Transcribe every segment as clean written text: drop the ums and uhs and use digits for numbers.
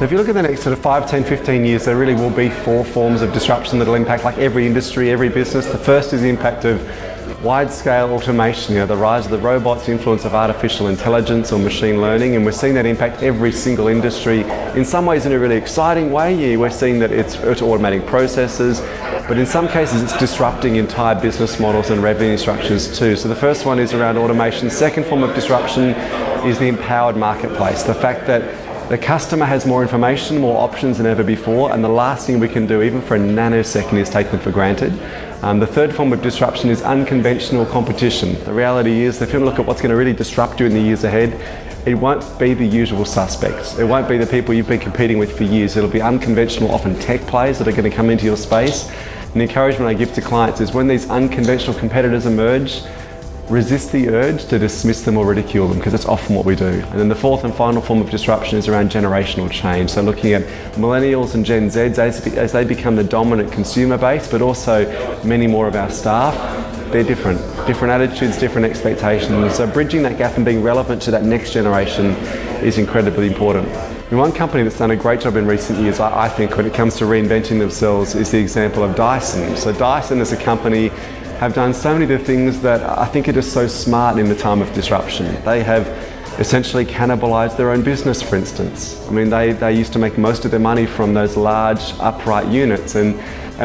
So if you look at the next sort of 5, 10, 15 years, there really will be 4 forms of disruption that will impact like every industry, every business. The first is the impact of wide-scale automation, the rise of the robots, the influence of artificial intelligence or machine learning, and we're seeing that impact every single industry. In some ways in a really exciting way, we're seeing that it's automating processes, but in some cases it's disrupting entire business models and revenue structures too. So the first one is around automation. Second form of disruption is the empowered marketplace, the fact that the customer has more information, more options than ever before, and the last thing we can do, even for a nanosecond, is take them for granted. The third form of disruption is unconventional competition. The reality is, if you look at what's going to really disrupt you in the years ahead, it won't be the usual suspects. It won't be the people you've been competing with for years. It'll be unconventional, often tech players that are going to come into your space. And the encouragement I give to clients is when these unconventional competitors emerge, resist the urge to dismiss them or ridicule them, because it's often what we do. And then the fourth and final form of disruption is around generational change. So looking at millennials and Gen Zs as they become the dominant consumer base, but also many more of our staff, they're different attitudes, different expectations. So bridging that gap and being relevant to that next generation is incredibly important. And one company that's done a great job in recent years, I think, when it comes to reinventing themselves is the example of Dyson. So Dyson as a company have done so many of the things that I think are just so smart in the time of disruption. They have essentially cannibalized their own business, for instance. I mean, they used to make most of their money from those large upright units, and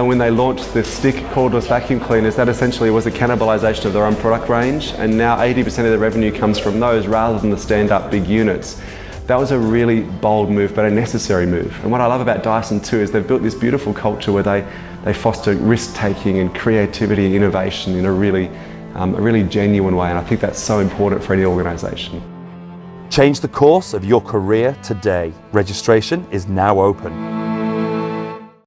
when they launched the stick cordless vacuum cleaners, that essentially was a cannibalization of their own product range, and now 80% of their revenue comes from those rather than the stand-up big units. That was a really bold move, but a necessary move. And what I love about Dyson too is they've built this beautiful culture where they foster risk-taking and creativity and innovation in a really genuine way, and I think that's so important for any organisation. Change the course of your career today. Registration is now open.